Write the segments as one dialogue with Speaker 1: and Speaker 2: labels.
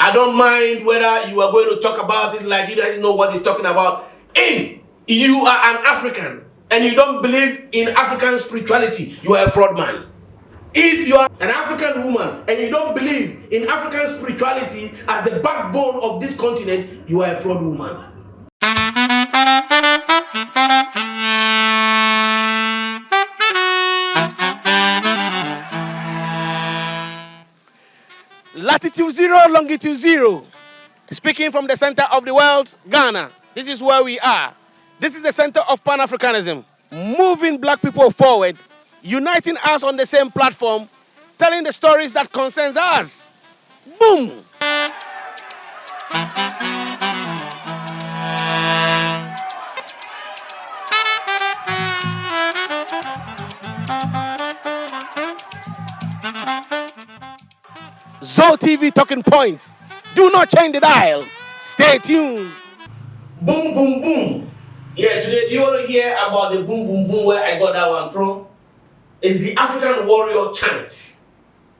Speaker 1: I don't mind whether you are going to talk about it like you guys know what he's talking about. If you are an African and you don't believe in African spirituality, you are a fraud man. If you are an African woman and you don't believe in African spirituality as the backbone of this continent, you are a fraud woman. Latitude 0, longitude 0. Speaking from the center of the world, Ghana. This is where we are. This is the center of Pan-Africanism. Moving black people forward, uniting us on the same platform, telling the stories that concerns us. Boom! Zo TV talking points. Do not change the dial. Stay tuned. Boom, boom, boom. Yeah, today, do you want to hear about the boom, boom, boom, where I got that one from? It's the African warrior chant.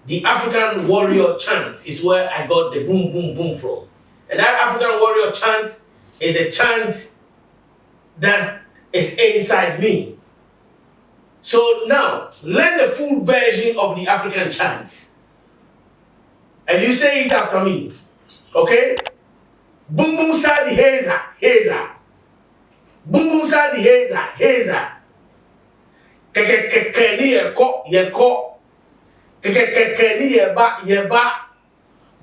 Speaker 1: The African warrior chant is where I got the boom, boom, boom from. And that African warrior chant is a chant that is inside me. So now, learn the full version of the African chant. And you say it after me. Okay? Boom boom sadi heza, heza. Boom boom sadi heza, heza. Keke ni yeko, yeko. Keke ni yeba, yeba.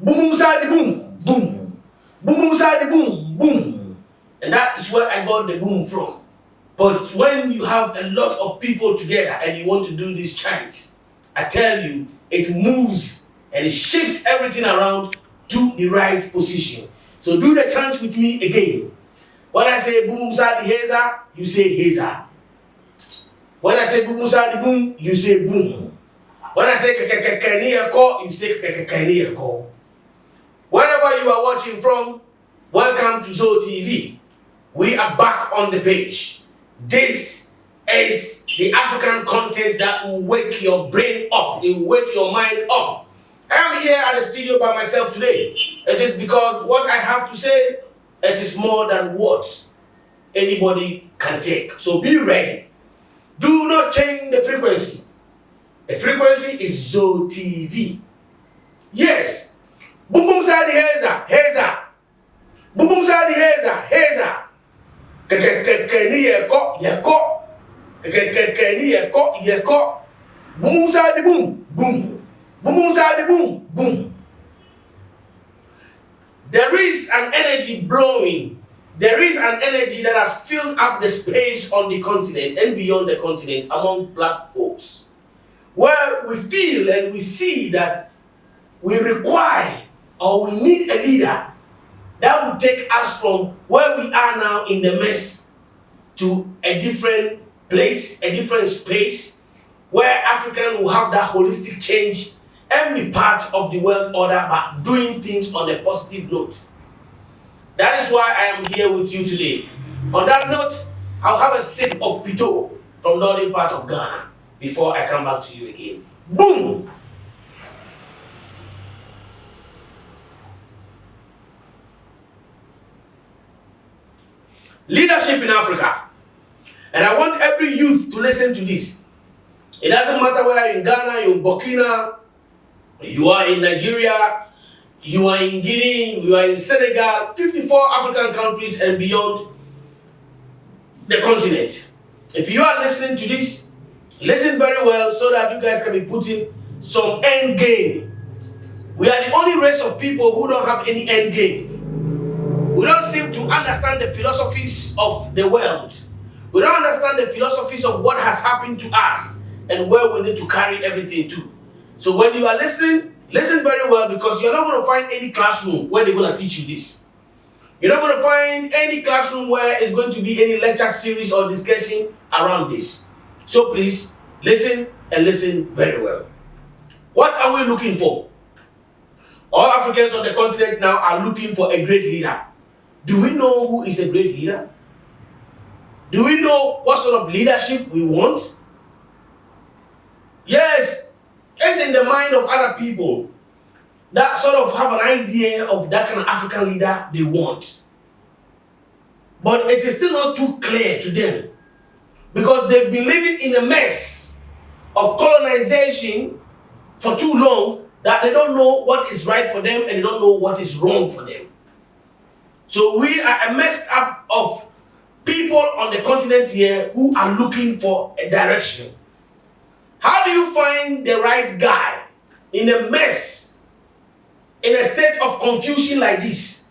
Speaker 1: Boom boom sadi boom, boom. Boom boom sadi boom, boom. And that is where I got the boom from. But when you have a lot of people together and you want to do these chants, I tell you, it moves and it shifts everything around to the right position. So do the chant with me again. When I say boom sadi heza, you say heza. When I say boom sadi boom, you say boom. When I say kekekekeni ko, you say kekekekeni ko. Wherever you are watching from, welcome to Zo TV. We are back on the page. This is the African content that will wake your brain up, it will wake your mind up. I am here at the studio by myself today. It is because what I have to say, it is more than what anybody can take. So be ready. Do not change the frequency. The frequency is Zo TV. Yes. Boom boom sadi heza, heza. Boom boom sadi heza, heza. Kekekekeni yeko, yeko. Kekekekeni yeko, yeko. Boom sadi boom, boom. Boom, boom, sadi, boom, boom. There is an energy blowing. There is an energy that has filled up the space on the continent and beyond the continent among black folks, where we feel and we see that we require or we need a leader that will take us from where we are now in the mess to a different place, a different space, where African will have that holistic change and be part of the world order by doing things on a positive note. That is why I am here with you today. On that note, I'll have a sip of Pito from the northern part of Ghana before I come back to you again. Boom! Leadership in Africa. And I want every youth to listen to this. It doesn't matter whether you're in Ghana, you're in Burkina, you are in Nigeria, you are in Guinea, you are in Senegal, 54 African countries and beyond the continent. If you are listening to this, listen very well so that you guys can be putting some end game. We are the only race of people who don't have any end game. We don't seem to understand the philosophies of the world. We don't understand the philosophies of what has happened to us and where we need to carry everything to. So when you are listening, listen very well, because you're not going to find any classroom where they're going to teach you this. You're not going to find any classroom where it's going to be any lecture series or discussion around this. So please, listen and listen very well. What are we looking for? All Africans on the continent now are looking for a great leader. Do we know who is a great leader? Do we know what sort of leadership we want? Yes, it's in the mind of other people. that sort of have an idea of that kind of African leader they want. But it is still not too clear to them because they've been living in a mess of colonization for too long that they don't know what is right for them and they don't know what is wrong for them. So we are a messed up of people on the continent here who are looking for a direction. How do you find the right guy in a mess, in a state of confusion like this,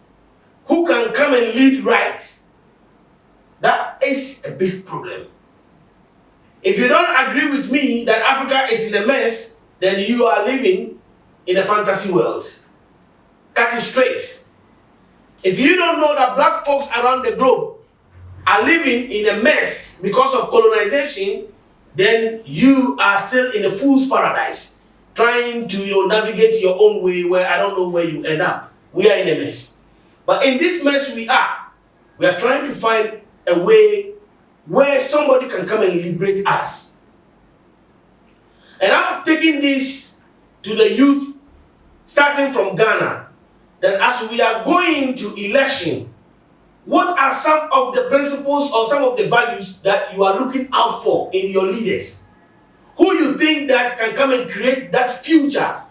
Speaker 1: who can come and lead right? That is a big problem. If you don't agree with me that Africa is in a mess, then you are living in a fantasy world. Cut it straight. If you don't know that black folks around the globe are living in a mess because of colonization, then you are still in a fool's paradise, trying to navigate your own way where I don't know where you end up. We are in a mess. But in this mess we are trying to find a way where somebody can come and liberate us. And I'm taking this to the youth, starting from Ghana, that as we are going to election, what are some of the principles or some of the values that you are looking out for in your leaders? Who you think that can come and create that future,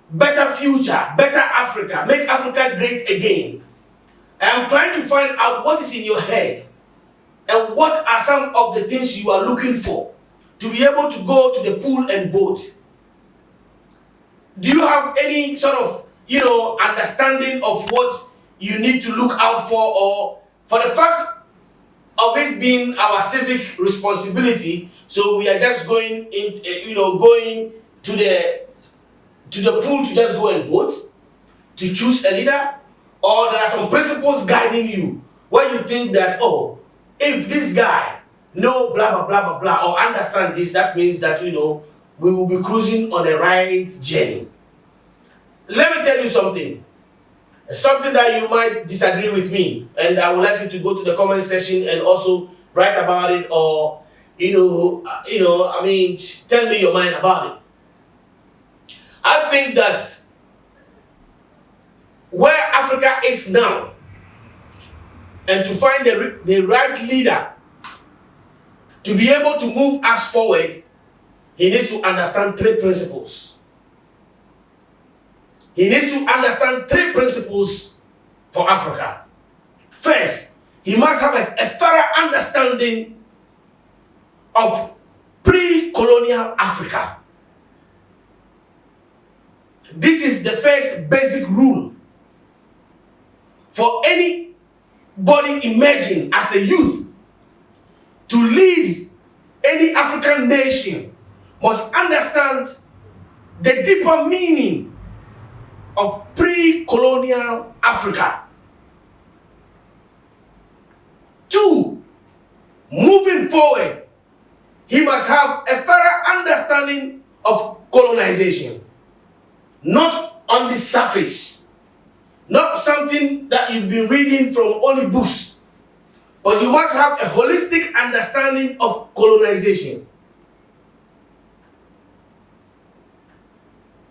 Speaker 1: better Africa, make Africa great again? I'm trying to find out what is in your head and what are some of the things you are looking for to be able to go to the pool and vote. Do you have any sort of, understanding of what you need to look out for, or for the fact of it being our civic responsibility, so we are just going going to the pool to just go and vote, to choose a leader? Or there are some principles guiding you where you think that, if this guy know blah blah blah blah blah or understand this, that means that we will be cruising on the right journey. Let me tell you something that you might disagree with me, and I would like you to go to the comment section and also write about it, or tell me your mind about it. I think that where Africa is now, and to find the right leader to be able to move us forward, he needs to understand three principles. He needs to understand three principles for Africa. First, he must have a thorough understanding of pre-colonial Africa. This is the first basic rule for anybody emerging as a youth to lead any African nation. Must understand the deeper meaning of pre-colonial Africa. Two, moving forward, he must have a thorough understanding of colonization. Not on the surface, not something that you've been reading from only books, but you must have a holistic understanding of colonization.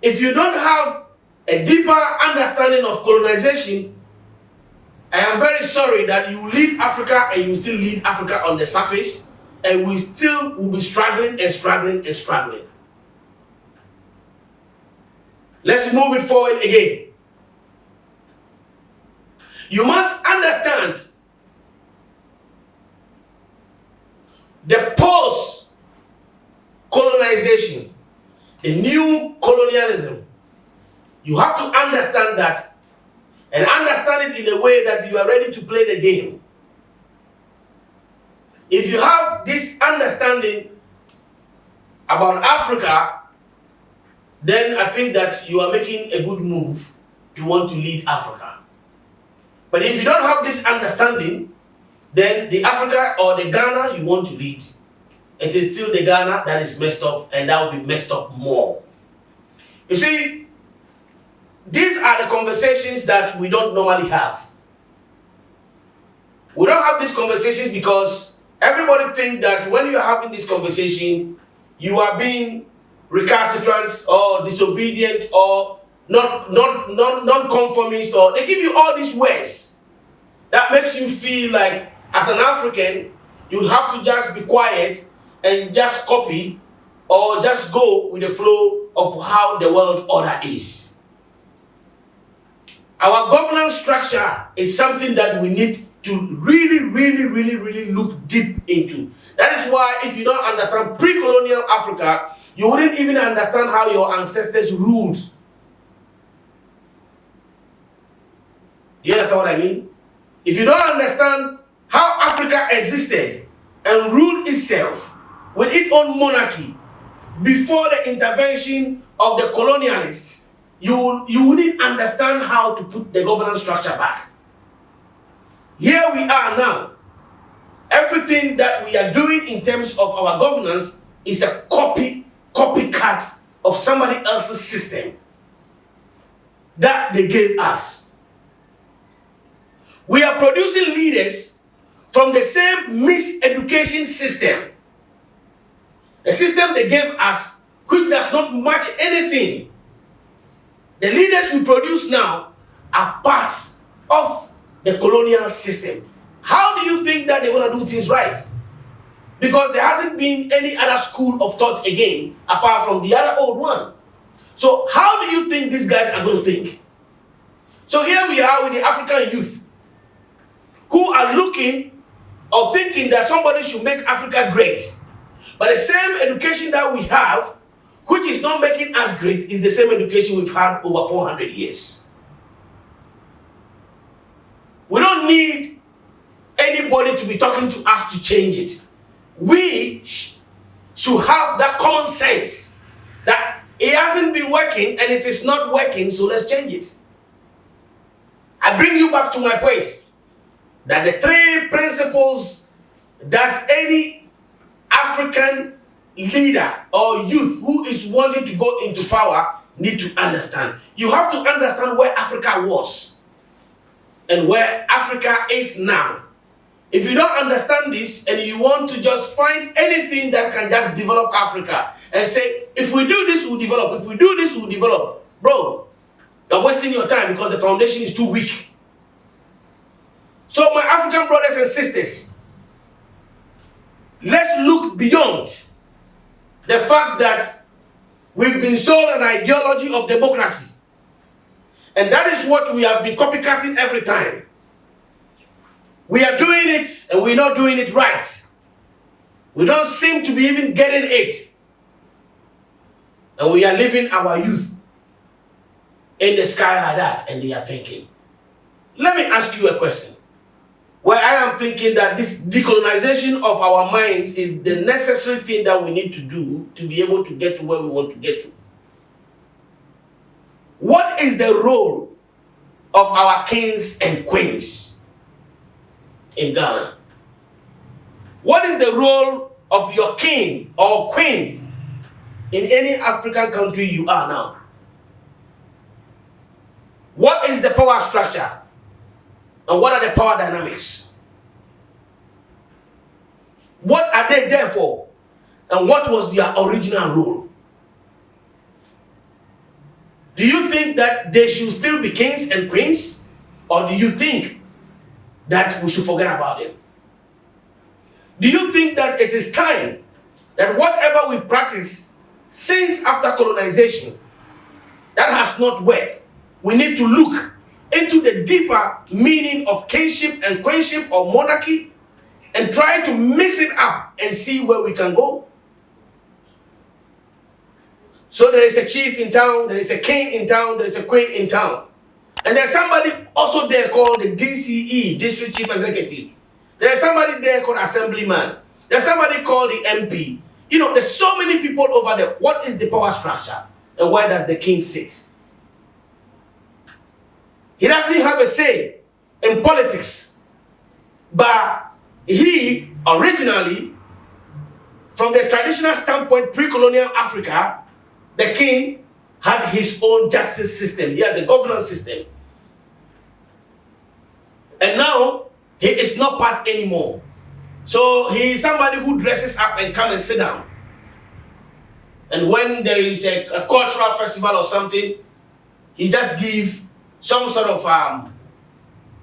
Speaker 1: If you don't have a deeper understanding of colonization, I am very sorry that you lead Africa and you still lead Africa on the surface, and we still will be struggling and struggling and struggling. Let's move it forward again. You must understand the post-colonization, the new colonialism. You have to understand that and understand it in a way that you are ready to play the game. If you have this understanding about Africa, then I think that you are making a good move to want to lead Africa. But if you don't have this understanding, then the Africa or the Ghana you want to lead, it is still the Ghana that is messed up, and that will be messed up more. You see, these are the conversations that we don't normally have. We don't have these conversations because everybody thinks that when you are having this conversation, you are being recalcitrant or disobedient or non-conformist, or they give you all these words that makes you feel like as an African you have to just be quiet and just copy or just go with the flow of how the world order is. Our governance structure is something that we need to really look deep into. That is why if you don't understand pre-colonial Africa, you wouldn't even understand how your ancestors ruled. You understand what I mean? If you don't understand how Africa existed and ruled itself with its own monarchy before the intervention of the colonialists, you wouldn't understand how to put the governance structure back. Here we are now. Everything that we are doing in terms of our governance is a copycat of somebody else's system that they gave us. We are producing leaders from the same miseducation system. A system they gave us which does not match anything. The leaders we produce now are part of the colonial system. How do you think that they're going to do things right? Because there hasn't been any other school of thought again apart from the other old one. So how do you think these guys are going to think? So here we are with the African youth who are looking or thinking that somebody should make Africa great. But the same education that we have, which is not making us great, is the same education we've had over 400 years. We don't need anybody to be talking to us to change it. We should have that common sense that it hasn't been working and it is not working, so let's change it. I bring you back to my point that the three principles that any African leader or youth who is wanting to go into power need to understand. You have to understand where Africa was and where Africa is now. If you don't understand this and you want to just find anything that can just develop Africa and say, if we do this, we'll develop. If we do this, we'll develop. Bro, you're wasting your time because the foundation is too weak. So my African brothers and sisters, let's look beyond the fact that we've been sold an ideology of democracy. And that is what we have been copycatting every time. We are doing it and we're not doing it right. We don't seem to be even getting it. And we are leaving our youth in the sky like that and they are thinking. Let me ask you a question. Where I am thinking that this decolonization of our minds is the necessary thing that we need to do to be able to get to where we want to get to. What is the role of our kings and queens in Ghana? What is the role of your king or queen in any African country you are now? What is the power structure? And what are the power dynamics? What are they there for? And what was their original role? Do you think that they should still be kings and queens? Or do you think that we should forget about them? Do you think that it is time that whatever we've practiced since after colonization that has not worked, we need to look into the deeper meaning of kingship and queenship or monarchy and try to mix it up and see where we can go? So there is a chief in town, there is a king in town, there is a queen in town. And there's somebody also there called the DCE, District Chief Executive. There's somebody there called Assemblyman. There's somebody called the MP. You know, there's so many people over there. What is the power structure? And where does the king sit? He doesn't have a say in politics. But he originally, from the traditional standpoint, pre-colonial Africa, the king had his own justice system. He had the governance system. And now, he is not part anymore. So he is somebody who dresses up and come and sit down. And when there is a cultural festival or something, he just give some sort of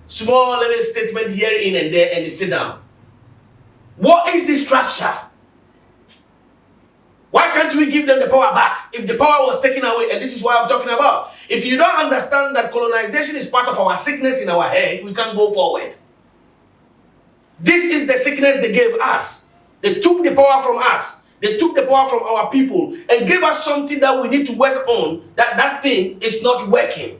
Speaker 1: small little statement here, in and there, and they sit down. What is the structure? Why can't we give them the power back if the power was taken away? And this is what I'm talking about. If you don't understand that colonization is part of our sickness in our head, we can't go forward. This is the sickness they gave us. They took the power from us. They took the power from our people and gave us something that we need to work on, that thing is not working.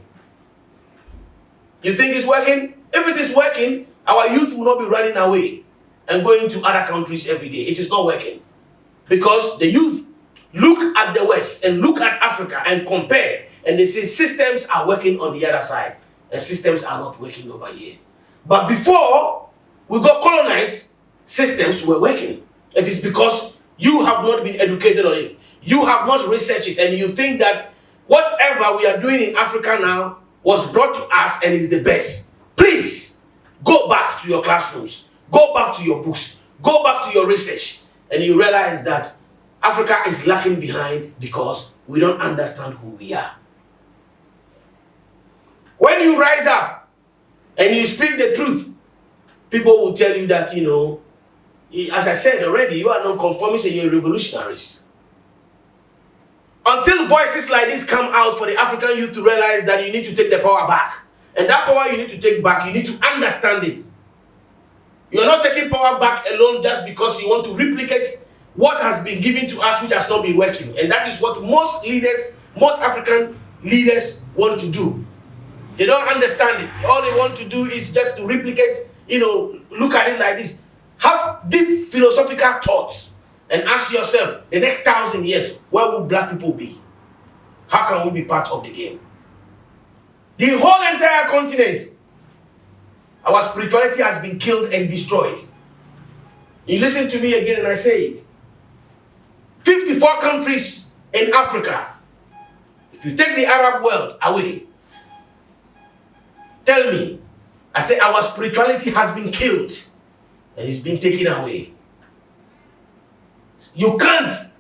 Speaker 1: You think it's working? If it is working, our youth will not be running away and going to other countries every day. It is not working. Because the youth look at the West and look at Africa and compare, and they say systems are working on the other side and systems are not working over here. But before we got colonized, systems were working. It is because you have not been educated on it. You have not researched it, and you think that whatever we are doing in Africa now was brought to us and is the best. Please, go back to your classrooms. Go back to your books. Go back to your research. And you realize that Africa is lacking behind because we don't understand who we are. When you rise up and you speak the truth, people will tell you that, as I said already, you are non-conformists and you're revolutionaries. Until voices like this come out for the African youth to realize that you need to take the power back. And that power you need to take back, you need to understand it. You are not taking power back alone just because you want to replicate what has been given to us, which has not been working. And that is what most African leaders want to do. They don't understand it. All they want to do is just to replicate, look at it like this. Have deep philosophical thoughts and ask yourself, the next 1,000 years, where will black people be? How can we be part of the game? The whole entire continent, our spirituality has been killed and destroyed. You listen to me again and I say it. 54 countries in Africa. If you take the Arab world away, tell me, I say our spirituality has been killed and it's been taken away. You can't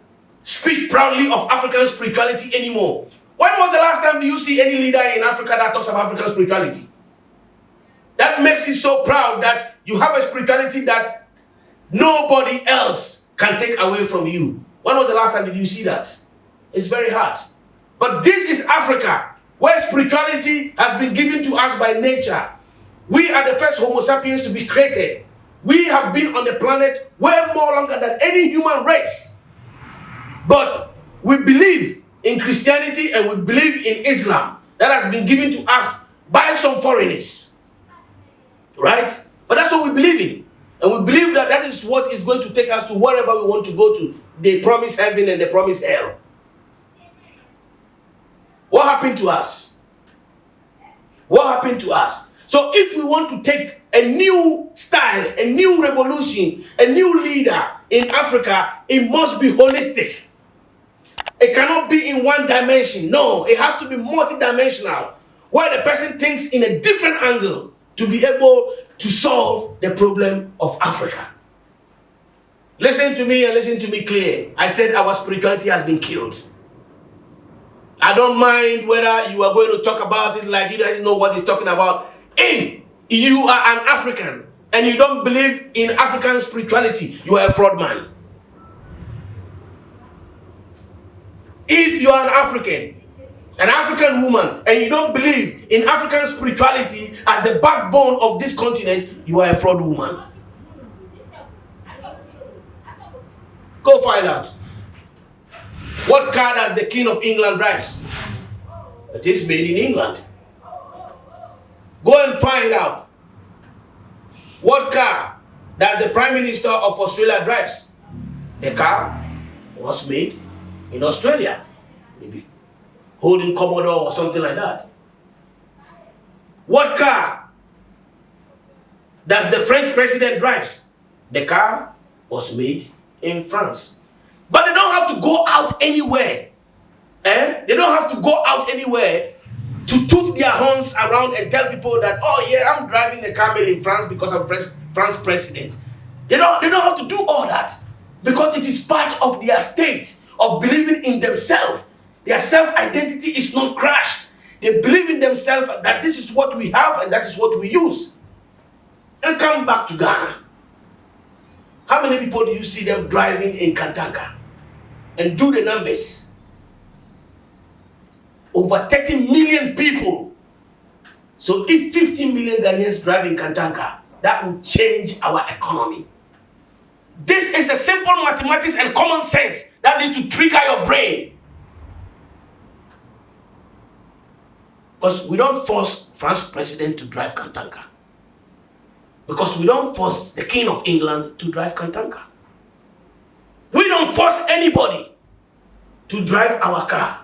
Speaker 1: speak proudly of African spirituality anymore. When was the last time you see any leader in Africa that talks about African spirituality? That makes you so proud that you have a spirituality that nobody else can take away from you. When was the last time did you see that? It's very hard. But this is Africa, where spirituality has been given to us by nature. We are the first Homo sapiens to be created. We have been on the planet way more longer than any human race. But we believe in Christianity and we believe in Islam that has been given to us by some foreigners. Right? But that's what we believe in. And we believe that that is what is going to take us to wherever we want to go to. The promised heaven and the promised hell. What happened to us? What happened to us? So if we want to take a new style, a new revolution, a new leader in Africa, it must be holistic. It cannot be in one dimension. No, it has to be multidimensional, where the person thinks in a different angle to be able to solve the problem of Africa. Listen to me and listen to me clear. I said our spirituality has been killed. I don't mind whether you are going to talk about it like you don't know what he's talking about. If you are an African and you don't believe in African spirituality, you are a fraud man. If you are an African woman, and you don't believe in African spirituality as the backbone of this continent, you are a fraud woman. Go find out. What car does the King of England drives? It is made in England. Go and find out. What car does the Prime Minister of Australia drives? The car was made in Australia. Maybe holding Commodore or something like that. What car does the French president drives? The car was made in France. But they don't have to go out anywhere. They don't have to go out anywhere to toot their horns around and tell people that, oh yeah, I'm driving a car made in France because I'm France president. They don't have to do all that because it is part of their state of believing in themselves. Their self-identity is not crushed. They believe in themselves that this is what we have and that is what we use. And come back to Ghana. How many people do you see them driving in Kantanka? And do the numbers. Over 30 million people. So if 15 million Ghanaians drive in Kantanka, that will change our economy. This is a simple mathematics and common sense that needs to trigger your brain. Because we don't force France president to drive Kantanka. Because we don't force the King of England to drive Kantanka. We don't force anybody to drive our car.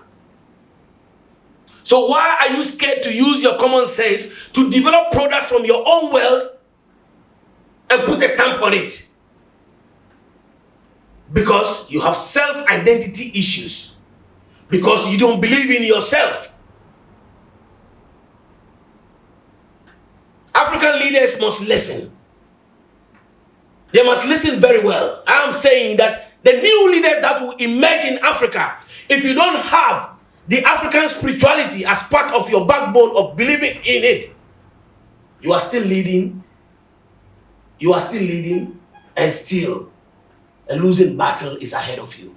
Speaker 1: So why are you scared to use your common sense to develop products from your own world and put a stamp on it? Because you have self-identity issues. Because you don't believe in yourself. African leaders must listen. They must listen very well. I am saying that the new leaders that will emerge in Africa, if you don't have the African spirituality as part of your backbone of believing in it, you are still leading. You are still leading, and still a losing battle is ahead of you.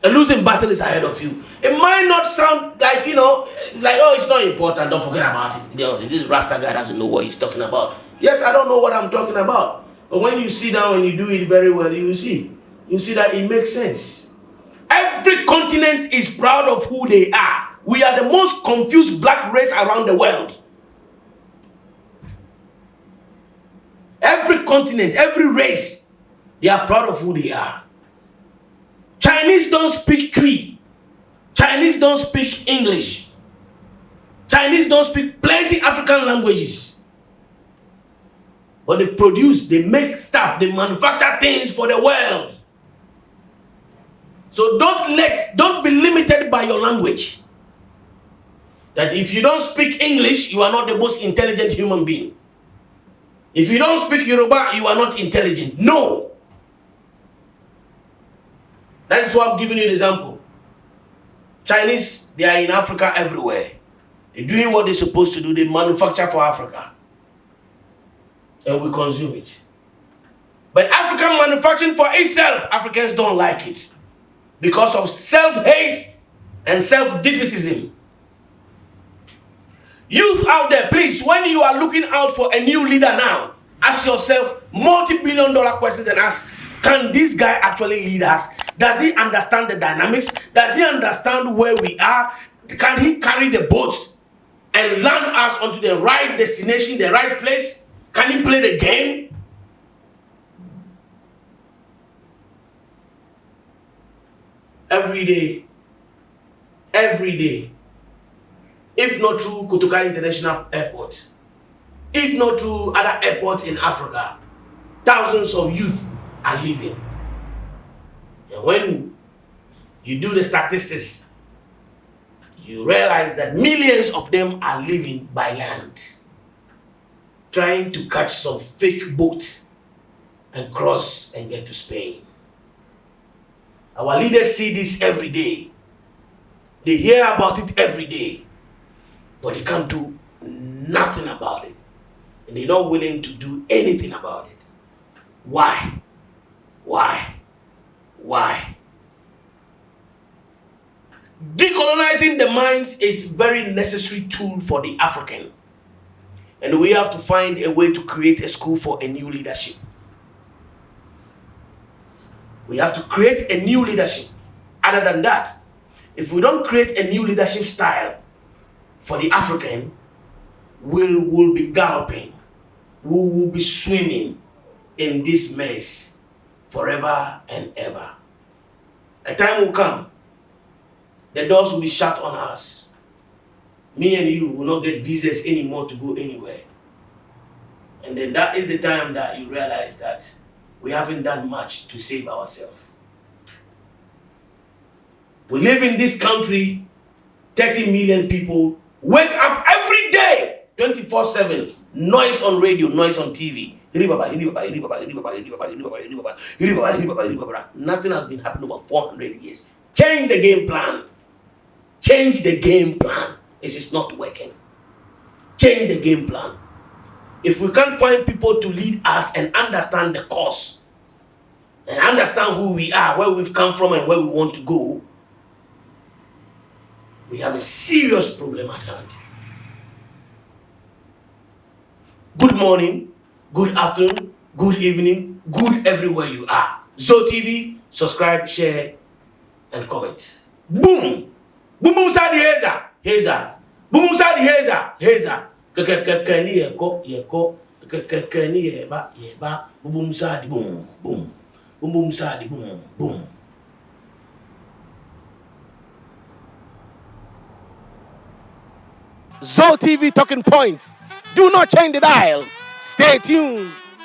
Speaker 1: A losing battle is ahead of you. It might not sound like, oh, it's not important, don't forget about it. This Rasta guy doesn't know what he's talking about. Yes, I don't know what I'm talking about. But when you sit down and you do it very well, you see that it makes sense. Every continent is proud of who they are. We are the most confused black race around the world. Every continent, every race, they are proud of who they are. Chinese don't speak Twi. Chinese don't speak English. Chinese don't speak plenty African languages. But they produce, they make stuff, they manufacture things for the world. So don't be limited by your language. That if you don't speak English, you are not the most intelligent human being. If you don't speak Yoruba, you are not intelligent. No. That is why I'm giving you an example. Chinese, they are in Africa everywhere. They're doing what they're supposed to do. They manufacture for Africa. And we consume it. But African manufacturing for itself, Africans don't like it. Because of self-hate and self-defeatism. Youth out there, please, when you are looking out for a new leader now, ask yourself multi-billion-dollar questions and ask, can this guy actually lead us? Does he understand the dynamics? Does he understand where we are? Can he carry the boat and land us onto the right destination, the right place? Can he play the game? Every day, if not through Kotoka International Airport, if not through other airports in Africa, thousands of youth are leaving. And when you do the statistics, you realize that millions of them are living by land, trying to catch some fake boat and cross and get to Spain. Our leaders see this every day. They hear about it every day. But they can't do nothing about it. And they're not willing to do anything about it. Why? Decolonizing the minds is a very necessary tool for the African. And we have to find a way to create a school for a new leadership. We have to create a new leadership. Other than that, if we don't create a new leadership style for the African, we'll be galloping. We will be swimming in this mess forever and ever. A time will come, the doors will be shut on us. Me and you will not get visas anymore to go anywhere. And then that is the time that you realize that we haven't done much to save ourselves. We live in this country, 30 million people wake up every day, 24/7, noise on radio, noise on TV. Nothing has been happening over 400 years. Change the game plan. Change the game plan. This is not working. Change the game plan. If we can't find people to lead us and understand the cause, and understand who we are, where we've come from, and where we want to go, we have a serious problem at hand. Good morning, good afternoon, good evening, good everywhere you are. Zo TV, subscribe, share, and comment. Boom! Boom boom sadi heza. Boom boom sadi heza. Kekekekeni yeko. Kekekekeni yeba. Boom boom sadi boom. Boom boom sadi boom. Zo TV talking points. Do not change the dial. Stay tuned.